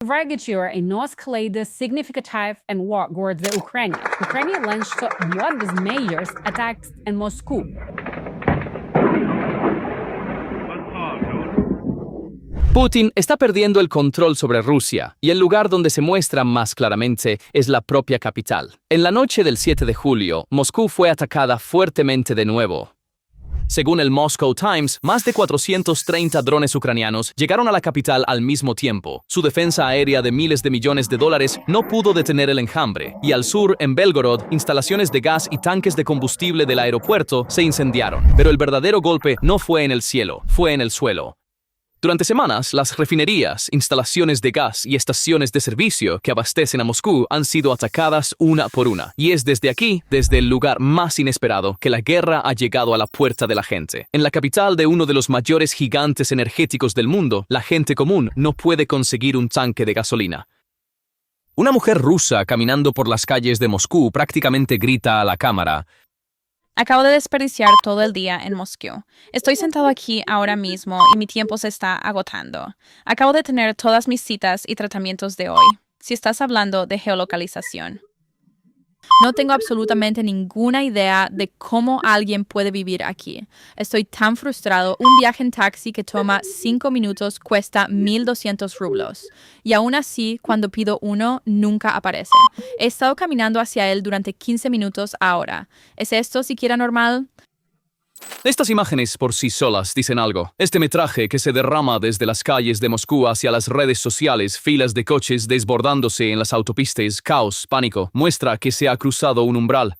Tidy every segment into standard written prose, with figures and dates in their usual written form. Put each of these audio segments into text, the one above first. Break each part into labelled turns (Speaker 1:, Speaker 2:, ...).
Speaker 1: Регічує і носкалейде significative and war гордзе Україні. Україні ленщо one of major attacks in Moscow.
Speaker 2: Putin está perdiendo el control sobre Rusia, y el lugar donde se muestra más claramente es la propia capital. En la noche del 7 de julio, Moscú fue atacada fuertemente de nuevo. Según el Moscow Times, más de 430 drones ucranianos llegaron a la capital al mismo tiempo. Su defensa aérea de miles de millones de dólares no pudo detener el enjambre, y al sur, en Belgorod, instalaciones de gas y tanques de combustible del aeropuerto se incendiaron. Pero el verdadero golpe no fue en el cielo, fue en el suelo. Durante semanas, las refinerías, instalaciones de gas y estaciones de servicio que abastecen a Moscú han sido atacadas una por una. Y es desde aquí, desde el lugar más inesperado, que la guerra ha llegado a la puerta de la gente. En la capital de uno de los mayores gigantes energéticos del mundo, la gente común no puede conseguir un tanque de gasolina. Una mujer rusa caminando por las calles de Moscú prácticamente grita a la cámara:
Speaker 3: Acabo de desperdiciar todo el día en Moscú. Estoy sentado aquí ahora mismo y mi tiempo se está agotando. Acabo de tener todas mis citas y tratamientos de hoy. Si estás hablando de geolocalización. No tengo absolutamente ninguna idea de cómo alguien puede vivir aquí. Estoy tan frustrado. Un viaje en taxi que toma 5 minutos cuesta 1,200 rublos. Y aún así, cuando pido uno, nunca aparece. He estado caminando hacia él durante 15 minutos ahora. ¿Es esto siquiera normal?
Speaker 2: Estas imágenes por sí solas dicen algo. Este metraje que se derrama desde las calles de Moscú hacia las redes sociales, filas de coches desbordándose en las autopistas, caos, pánico, muestra que se ha cruzado un umbral.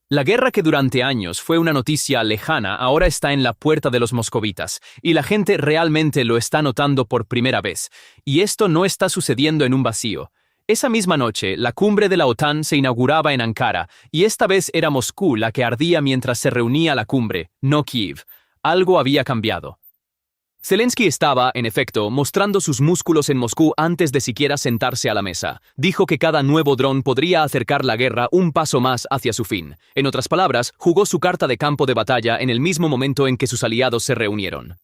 Speaker 2: La guerra que durante años fue una noticia lejana ahora está en la puerta de los moscovitas, y la gente realmente lo está notando por primera vez. Y esto no está sucediendo en un vacío. Esa misma noche, la cumbre de la OTAN se inauguraba en Ankara, y esta vez era Moscú la que ardía mientras se reunía la cumbre, no Kiev. Algo había cambiado. Zelensky estaba, en efecto, mostrando sus músculos en Moscú antes de siquiera sentarse a la mesa. Dijo que cada nuevo dron podría acercar la guerra un paso más hacia su fin. En otras palabras, jugó su carta de campo de batalla en el mismo momento en que sus aliados se reunieron.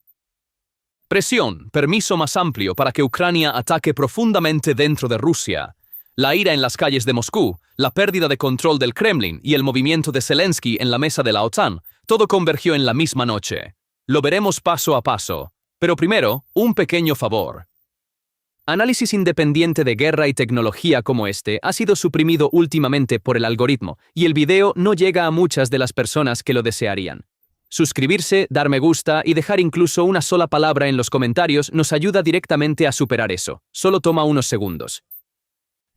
Speaker 2: Presión, permiso más amplio para que Ucrania ataque profundamente dentro de Rusia. La ira en las calles de Moscú, la pérdida de control del Kremlin y el movimiento de Zelensky en la mesa de la OTAN, todo convergió en la misma noche. Lo veremos paso a paso. Pero primero, un pequeño favor. Análisis independiente de guerra y tecnología como este ha sido suprimido últimamente por el algoritmo, y el video no llega a muchas de las personas que lo desearían. Suscribirse, dar me gusta y dejar incluso una sola palabra en los comentarios nos ayuda directamente a superar eso. Solo toma unos segundos.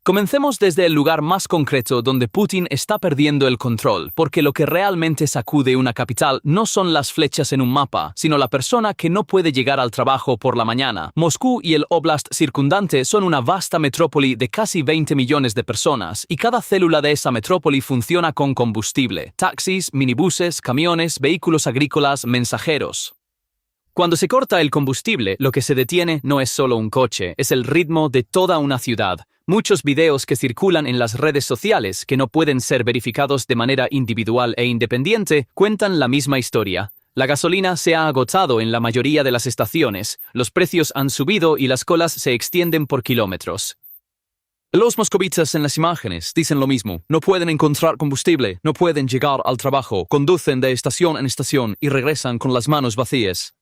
Speaker 2: Comencemos desde el lugar más concreto donde Putin está perdiendo el control, porque lo que realmente sacude una capital no son las flechas en un mapa, sino la persona que no puede llegar al trabajo por la mañana. Moscú y el oblast circundante son una vasta metrópoli de casi 20 millones de personas, y cada célula de esa metrópoli funciona con combustible: taxis, minibuses, camiones, vehículos agrícolas, mensajeros. Cuando se corta el combustible, lo que se detiene no es solo un coche, es el ritmo de toda una ciudad. Muchos videos que circulan en las redes sociales, que no pueden ser verificados de manera individual e independiente, cuentan la misma historia. La gasolina se ha agotado en la mayoría de las estaciones, los precios han subido y las colas se extienden por kilómetros. Los moscovitas en las imágenes dicen lo mismo. No pueden encontrar combustible, no pueden llegar al trabajo, conducen de estación en estación y regresan con las manos vacías.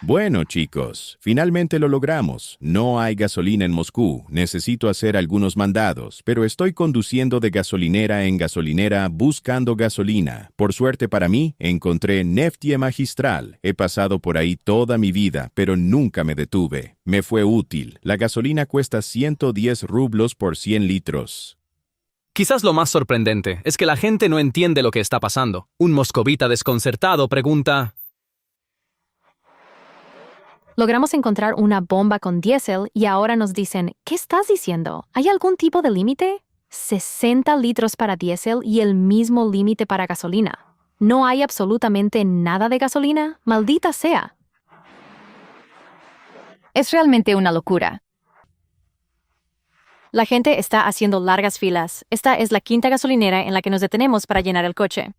Speaker 4: Bueno, chicos, finalmente lo logramos. No hay gasolina en Moscú. Necesito hacer algunos mandados, pero estoy conduciendo de gasolinera en gasolinera buscando gasolina. Por suerte para mí, encontré Neftie Magistral. He pasado por ahí toda mi vida, pero nunca me detuve. Me fue útil. La gasolina cuesta 110 rublos por 100 litros.
Speaker 2: Quizás lo más sorprendente es que la gente no entiende lo que está pasando. Un moscovita desconcertado pregunta:
Speaker 5: Logramos encontrar una bomba con diésel y ahora nos dicen, ¿qué estás diciendo? ¿Hay algún tipo de límite? 60 litros para diésel y el mismo límite para gasolina. ¿No hay absolutamente nada de gasolina? ¡Maldita sea!
Speaker 6: Es realmente una locura. La gente está haciendo largas filas. Esta es la quinta gasolinera en la que nos detenemos para llenar el coche.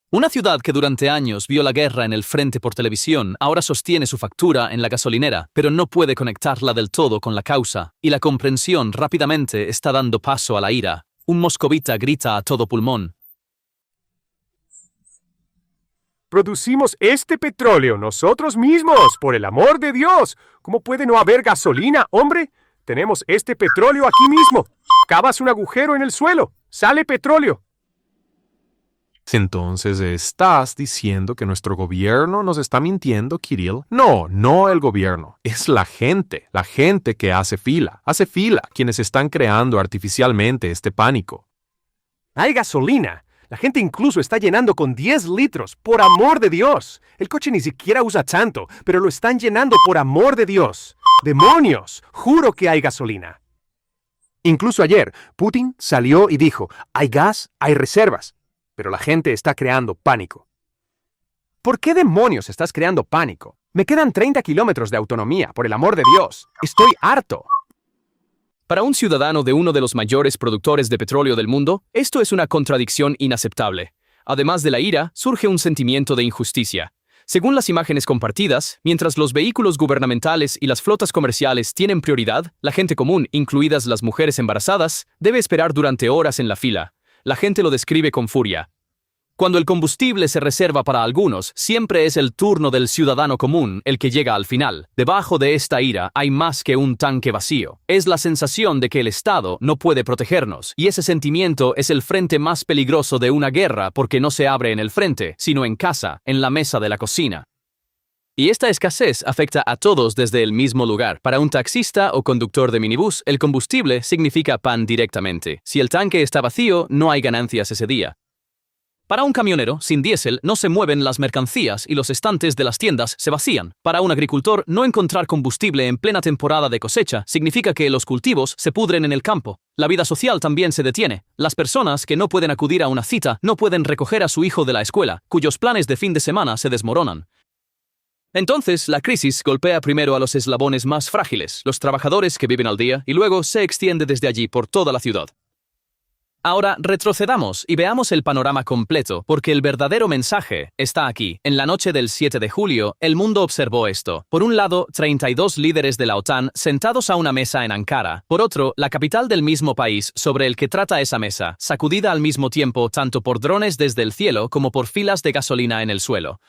Speaker 2: Una ciudad que durante años vio la guerra en el frente por televisión ahora sostiene su factura en la gasolinera, pero no puede conectarla del todo con la causa, y la comprensión rápidamente está dando paso a la ira. Un moscovita grita a todo pulmón:
Speaker 7: Producimos este petróleo nosotros mismos, por el amor de Dios. ¿Cómo puede no haber gasolina, hombre? Tenemos este petróleo aquí mismo. Cavas un agujero en el suelo. Sale petróleo.
Speaker 8: Entonces, ¿estás diciendo que nuestro gobierno nos está mintiendo, Kirill? No, no el gobierno. Es la gente que hace fila, quienes están creando artificialmente este pánico.
Speaker 7: Hay gasolina. La gente incluso está llenando con 10 litros, por amor de Dios. El coche ni siquiera usa tanto, pero lo están llenando por amor de Dios. ¡Demonios! Juro que hay gasolina. Incluso ayer, Putin salió y dijo, hay gas, hay reservas. Pero la gente está creando pánico. ¿Por qué demonios estás creando pánico? Me quedan 30 kilómetros de autonomía, por el amor de Dios. Estoy harto.
Speaker 2: Para un ciudadano de uno de los mayores productores de petróleo del mundo, esto es una contradicción inaceptable. Además de la ira, surge un sentimiento de injusticia. Según las imágenes compartidas, mientras los vehículos gubernamentales y las flotas comerciales tienen prioridad, la gente común, incluidas las mujeres embarazadas, debe esperar durante horas en la fila. La gente lo describe con furia. Cuando el combustible se reserva para algunos, siempre es el turno del ciudadano común el que llega al final. Debajo de esta ira hay más que un tanque vacío. Es la sensación de que el Estado no puede protegernos, y ese sentimiento es el frente más peligroso de una guerra porque no se abre en el frente, sino en casa, en la mesa de la cocina. Y esta escasez afecta a todos desde el mismo lugar. Para un taxista o conductor de minibús, el combustible significa pan directamente. Si el tanque está vacío, no hay ganancias ese día. Para un camionero, sin diésel, no se mueven las mercancías y los estantes de las tiendas se vacían. Para un agricultor, no encontrar combustible en plena temporada de cosecha significa que los cultivos se pudren en el campo. La vida social también se detiene. Las personas que no pueden acudir a una cita no pueden recoger a su hijo de la escuela, cuyos planes de fin de semana se desmoronan. Entonces, la crisis golpea primero a los eslabones más frágiles, los trabajadores que viven al día, y luego se extiende desde allí por toda la ciudad. Ahora retrocedamos y veamos el panorama completo, porque el verdadero mensaje está aquí. En la noche del 7 de julio, el mundo observó esto. Por un lado, 32 líderes de la OTAN sentados a una mesa en Ankara. Por otro, la capital del mismo país sobre el que trata esa mesa, sacudida al mismo tiempo tanto por drones desde el cielo como por filas de gasolina en el suelo.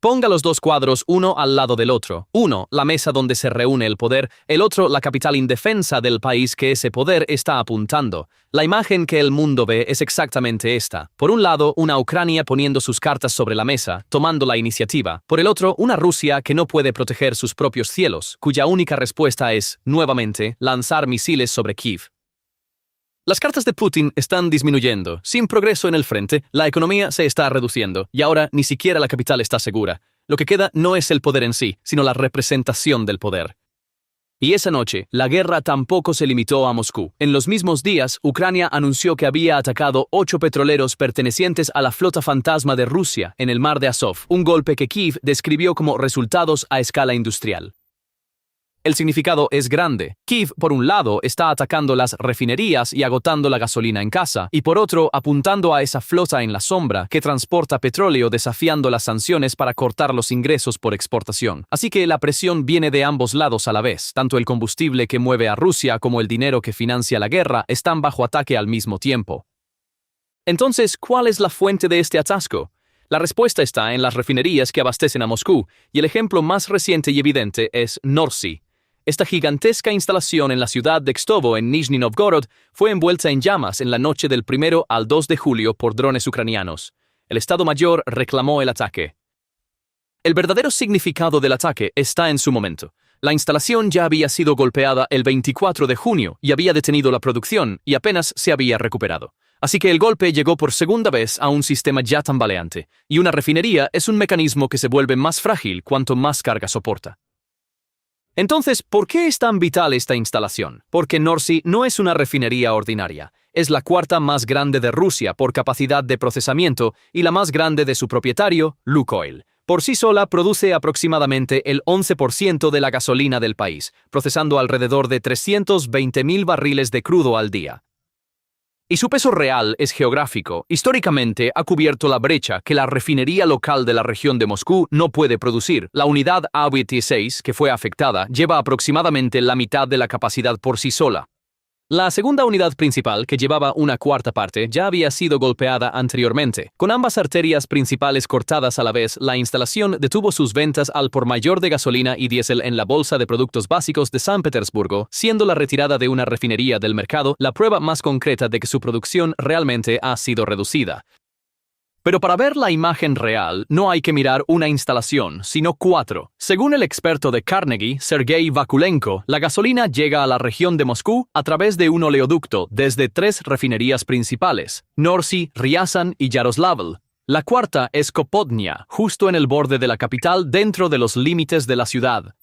Speaker 2: Ponga los dos cuadros uno al lado del otro. Uno, la mesa donde se reúne el poder, el otro, la capital indefensa del país que ese poder está apuntando. La imagen que el mundo ve es exactamente esta. Por un lado, una Ucrania poniendo sus cartas sobre la mesa, tomando la iniciativa. Por el otro, una Rusia que no puede proteger sus propios cielos, cuya única respuesta es, nuevamente, lanzar misiles sobre Kiev. Las cartas de Putin están disminuyendo. Sin progreso en el frente, la economía se está reduciendo, y ahora ni siquiera la capital está segura. Lo que queda no es el poder en sí, sino la representación del poder. Y esa noche, la guerra tampoco se limitó a Moscú. En los mismos días, Ucrania anunció que había atacado 8 petroleros pertenecientes a la flota fantasma de Rusia en el mar de Azov, un golpe que Kiev describió como resultados a escala industrial. El significado es grande. Kiev, por un lado, está atacando las refinerías y agotando la gasolina en casa, y por otro, apuntando a esa flota en la sombra que transporta petróleo desafiando las sanciones para cortar los ingresos por exportación. Así que la presión viene de ambos lados a la vez. Tanto el combustible que mueve a Rusia como el dinero que financia la guerra están bajo ataque al mismo tiempo. Entonces, ¿cuál es la fuente de este atasco? La respuesta está en las refinerías que abastecen a Moscú, y el ejemplo más reciente y evidente es Norsi. Esta gigantesca instalación en la ciudad de Kstovo, en Nizhny Novgorod, fue envuelta en llamas en la noche del 1 al 2 de julio por drones ucranianos. El Estado Mayor reclamó el ataque. El verdadero significado del ataque está en su momento. La instalación ya había sido golpeada el 24 de junio y había detenido la producción y apenas se había recuperado. Así que el golpe llegó por segunda vez a un sistema ya tambaleante, y una refinería es un mecanismo que se vuelve más frágil cuanto más carga soporta. Entonces, ¿por qué es tan vital esta instalación? Porque Norsi no es una refinería ordinaria. Es la cuarta más grande de Rusia por capacidad de procesamiento y la más grande de su propietario, Lukoil. Por sí sola produce aproximadamente el 11% de la gasolina del país, procesando alrededor de 320.000 barriles de crudo al día. Y su peso real es geográfico. Históricamente ha cubierto la brecha que la refinería local de la región de Moscú no puede producir. La unidad A26, que fue afectada, lleva aproximadamente la mitad de la capacidad por sí sola. La segunda unidad principal, que llevaba una cuarta parte, ya había sido golpeada anteriormente. Con ambas arterias principales cortadas a la vez, la instalación detuvo sus ventas al por mayor de gasolina y diésel en la bolsa de productos básicos de San Petersburgo, siendo la retirada de una refinería del mercado la prueba más concreta de que su producción realmente ha sido reducida. Pero para ver la imagen real, no hay que mirar una instalación, sino 4. Según el experto de Carnegie, Sergei Vakulenko, la gasolina llega a la región de Moscú a través de un oleoducto desde 3 refinerías principales, Norsy, Ryazan y Yaroslavl. La cuarta es Kopotnia, justo en el borde de la capital dentro de los límites de la ciudad.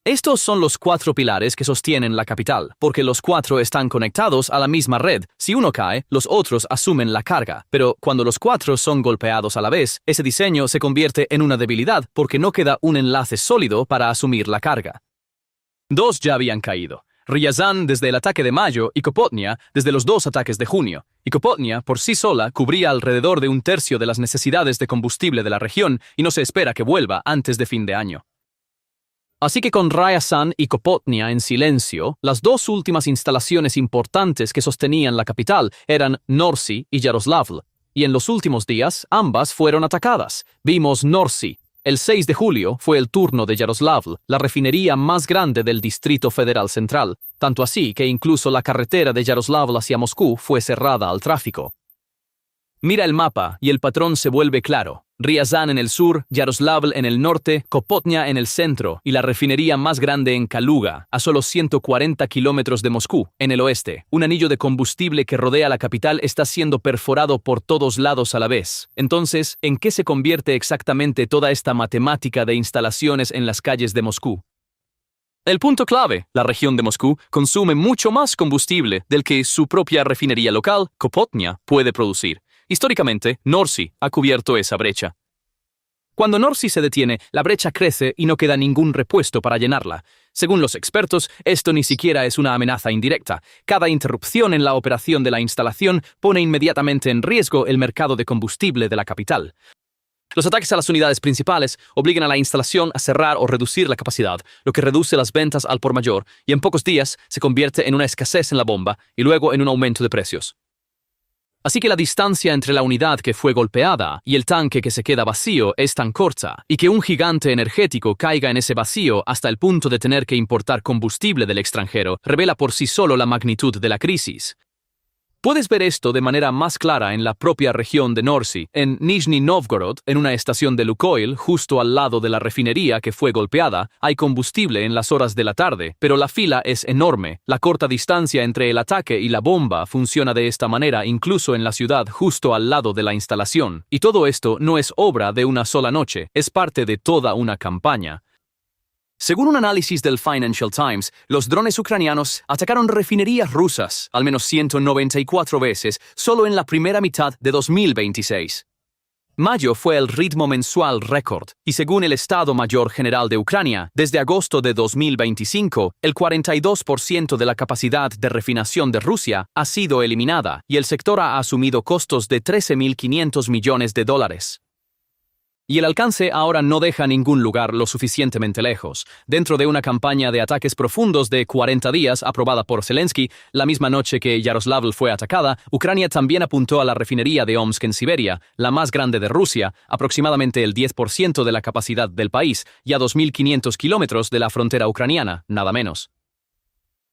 Speaker 2: Estos son los 4 pilares que sostienen la capital, porque los 4 están conectados a la misma red. Si uno cae, los otros asumen la carga. Pero cuando los 4 son golpeados a la vez, ese diseño se convierte en una debilidad porque no queda un enlace sólido para asumir la carga. 2 ya habían caído. Ryazan desde el ataque de mayo y Kopotnia desde los 2 ataques de junio. Y Kopotnia por sí sola cubría alrededor de 1/3 de las necesidades de combustible de la región y no se espera que vuelva antes de fin de año. Así que con Ryazan y Kopotnia en silencio, las 2 últimas instalaciones importantes que sostenían la capital eran Norsy y Yaroslavl, y en los últimos días ambas fueron atacadas. Vimos Norsy. El 6 de julio fue el turno de Yaroslavl, la refinería más grande del Distrito Federal Central, tanto así que incluso la carretera de Yaroslavl hacia Moscú fue cerrada al tráfico. Mira el mapa y el patrón se vuelve claro. Ryazan en el sur, Yaroslavl en el norte, Kopotnia en el centro y la refinería más grande en Kaluga, a solo 140 kilómetros de Moscú, en el oeste. Un anillo de combustible que rodea la capital está siendo perforado por todos lados a la vez. Entonces, ¿en qué se convierte exactamente toda esta matemática de instalaciones en las calles de Moscú? El punto clave, la región de Moscú consume mucho más combustible del que su propia refinería local, Kopotnia, puede producir. Históricamente, Norsy ha cubierto esa brecha. Cuando Norsy se detiene, la brecha crece y no queda ningún repuesto para llenarla. Según los expertos, esto ni siquiera es una amenaza indirecta. Cada interrupción en la operación de la instalación pone inmediatamente en riesgo el mercado de combustible de la capital. Los ataques a las unidades principales obligan a la instalación a cerrar o reducir la capacidad, lo que reduce las ventas al por mayor y en pocos días se convierte en una escasez en la bomba y luego en un aumento de precios. Así que la distancia entre la unidad que fue golpeada y el tanque que se queda vacío es tan corta, y que un gigante energético caiga en ese vacío hasta el punto de tener que importar combustible del extranjero revela por sí solo la magnitud de la crisis. Puedes ver esto de manera más clara en la propia región de Norsy, en Nizhny Novgorod, en una estación de Lukoil, justo al lado de la refinería que fue golpeada. Hay combustible en las horas de la tarde, pero la fila es enorme. La corta distancia entre el ataque y la bomba funciona de esta manera incluso en la ciudad justo al lado de la instalación. Y todo esto no es obra de una sola noche, es parte de toda una campaña. Según un análisis del Financial Times, los drones ucranianos atacaron refinerías rusas al menos 194 veces solo en la primera mitad de 2026. Mayo fue el ritmo mensual récord, y según el Estado Mayor General de Ucrania, desde agosto de 2025, el 42% de la capacidad de refinación de Rusia ha sido eliminada y el sector ha asumido costos de $13.500 millones. Y el alcance ahora no deja ningún lugar lo suficientemente lejos. Dentro de una campaña de ataques profundos de 40 días aprobada por Zelensky, la misma noche que Yaroslavl fue atacada, Ucrania también apuntó a la refinería de Omsk en Siberia, la más grande de Rusia, aproximadamente el 10% de la capacidad del país, y a 2.500 kilómetros de la frontera ucraniana, nada menos.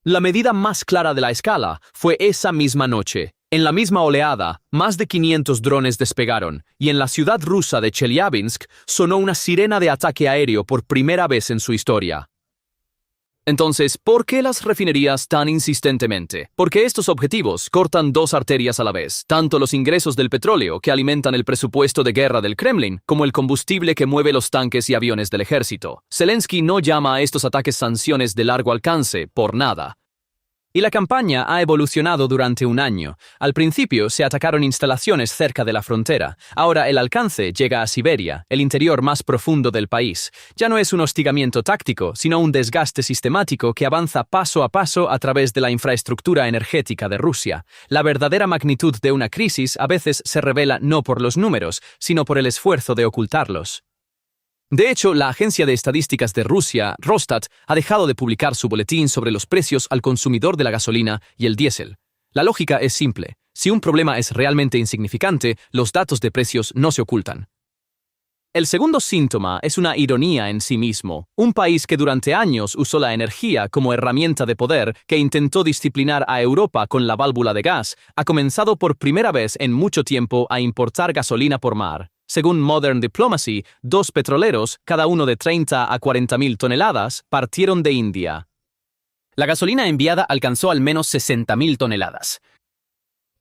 Speaker 2: La medida más clara de la escala fue esa misma noche. En la misma oleada, más de 500 drones despegaron, y en la ciudad rusa de Chelyabinsk sonó una sirena de ataque aéreo por primera vez en su historia. Entonces, ¿por qué las refinerías tan insistentemente? Porque estos objetivos cortan 2 arterias a la vez, tanto los ingresos del petróleo que alimentan el presupuesto de guerra del Kremlin, como el combustible que mueve los tanques y aviones del ejército. Zelensky no llama a estos ataques sanciones de largo alcance por nada. Y la campaña ha evolucionado durante un año. Al principio se atacaron instalaciones cerca de la frontera. Ahora el alcance llega a Siberia, el interior más profundo del país. Ya no es un hostigamiento táctico, sino un desgaste sistemático que avanza paso a paso a través de la infraestructura energética de Rusia. La verdadera magnitud de una crisis a veces se revela no por los números, sino por el esfuerzo de ocultarlos. De hecho, la agencia de estadísticas de Rusia, Rosstat, ha dejado de publicar su boletín sobre los precios al consumidor de la gasolina y el diésel. La lógica es simple. Si un problema es realmente insignificante, los datos de precios no se ocultan. El segundo síntoma es una ironía en sí mismo. Un país que durante años usó la energía como herramienta de poder, que intentó disciplinar a Europa con la válvula de gas, ha comenzado por primera vez en mucho tiempo a importar gasolina por mar. Según Modern Diplomacy, 2 petroleros, cada uno de 30 a 40.000 toneladas, partieron de India. La gasolina enviada alcanzó al menos 60.000 toneladas.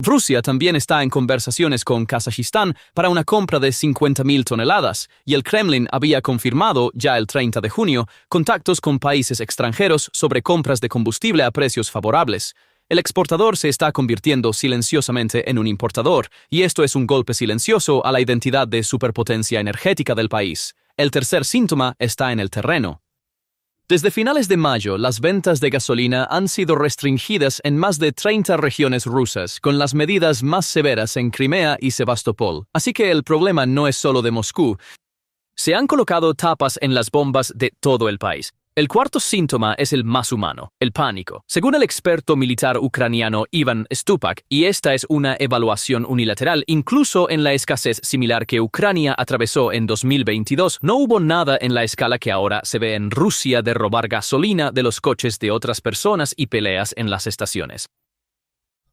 Speaker 2: Rusia también está en conversaciones con Kazajistán para una compra de 50.000 toneladas, y el Kremlin había confirmado, ya el 30 de junio, contactos con países extranjeros sobre compras de combustible a precios favorables. El exportador se está convirtiendo silenciosamente en un importador, y esto es un golpe silencioso a la identidad de superpotencia energética del país. El tercer síntoma está en el terreno. Desde finales de mayo, las ventas de gasolina han sido restringidas en más de 30 regiones rusas, con las medidas más severas en Crimea y Sebastopol. Así que el problema no es solo de Moscú. Se han colocado tapas en las bombas de todo el país. El cuarto síntoma es el más humano, el pánico. Según el experto militar ucraniano Ivan Stupak, y esta es una evaluación unilateral, incluso en la escasez similar que Ucrania atravesó en 2022, no hubo nada en la escala que ahora se ve en Rusia de robar gasolina de los coches de otras personas y peleas en las estaciones.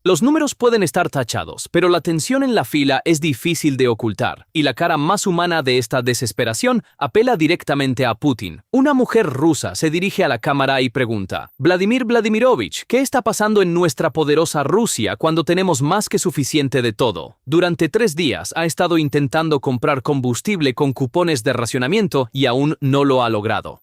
Speaker 2: Los números pueden estar tachados, pero la tensión en la fila es difícil de ocultar, y la cara más humana de esta desesperación apela directamente a Putin. Una mujer rusa se dirige a la cámara y pregunta: Vladimir Vladimirovich, ¿qué está pasando en nuestra poderosa Rusia cuando tenemos más que suficiente de todo? Durante 3 días ha estado intentando comprar combustible con cupones de racionamiento y aún no lo ha logrado.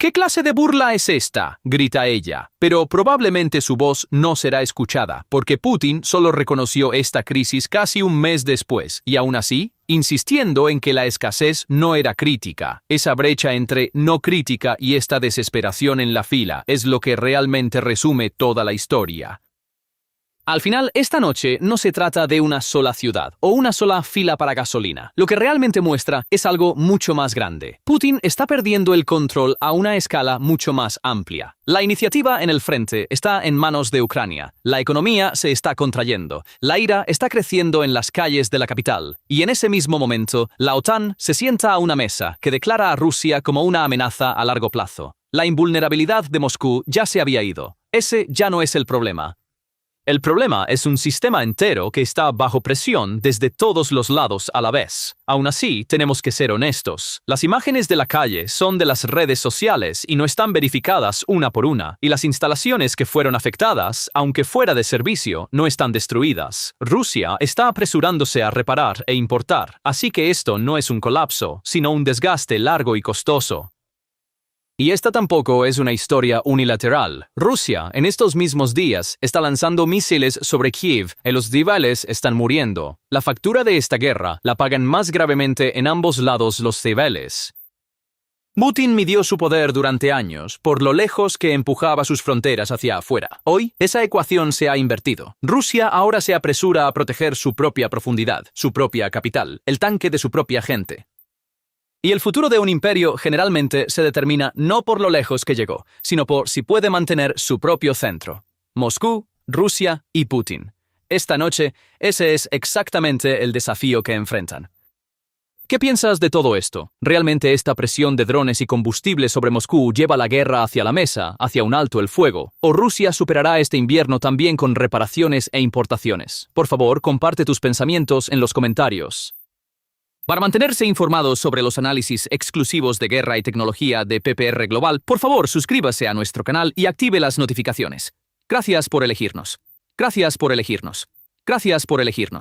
Speaker 2: ¿Qué clase de burla es esta?, grita ella, pero probablemente su voz no será escuchada, porque Putin solo reconoció esta crisis casi un mes después, y aún así, insistiendo en que la escasez no era crítica. Esa brecha entre no crítica y esta desesperación en la fila es lo que realmente resume toda la historia. Al final, esta noche no se trata de una sola ciudad o una sola fila para gasolina. Lo que realmente muestra es algo mucho más grande. Putin está perdiendo el control a una escala mucho más amplia. La iniciativa en el frente está en manos de Ucrania. La economía se está contrayendo. La ira está creciendo en las calles de la capital. Y en ese mismo momento, la OTAN se sienta a una mesa que declara a Rusia como una amenaza a largo plazo. La invulnerabilidad de Moscú ya se había ido. Ese ya no es el problema. El problema es un sistema entero que está bajo presión desde todos los lados a la vez. Aún así, tenemos que ser honestos. Las imágenes de la calle son de las redes sociales y no están verificadas una por una, y las instalaciones que fueron afectadas, aunque fuera de servicio, no están destruidas. Rusia está apresurándose a reparar e importar, así que esto no es un colapso, sino un desgaste largo y costoso. Y esta tampoco es una historia unilateral. Rusia, en estos mismos días, está lanzando misiles sobre Kiev y los civiles están muriendo. La factura de esta guerra la pagan más gravemente en ambos lados los civiles. Putin midió su poder durante años por lo lejos que empujaba sus fronteras hacia afuera. Hoy, esa ecuación se ha invertido. Rusia ahora se apresura a proteger su propia profundidad, su propia capital, el tanque de su propia gente. Y el futuro de un imperio generalmente se determina no por lo lejos que llegó, sino por si puede mantener su propio centro. Moscú, Rusia y Putin. Esta noche, ese es exactamente el desafío que enfrentan. ¿Qué piensas de todo esto? ¿Realmente esta presión de drones y combustible sobre Moscú lleva la guerra hacia la mesa, hacia un alto el fuego? ¿O Rusia superará este invierno también con reparaciones e importaciones? Por favor, comparte tus pensamientos en los comentarios. Para mantenerse informados sobre los análisis exclusivos de guerra y tecnología de PPR Global, por favor suscríbase a nuestro canal y active las notificaciones. Gracias por elegirnos. Gracias por elegirnos. Gracias por elegirnos.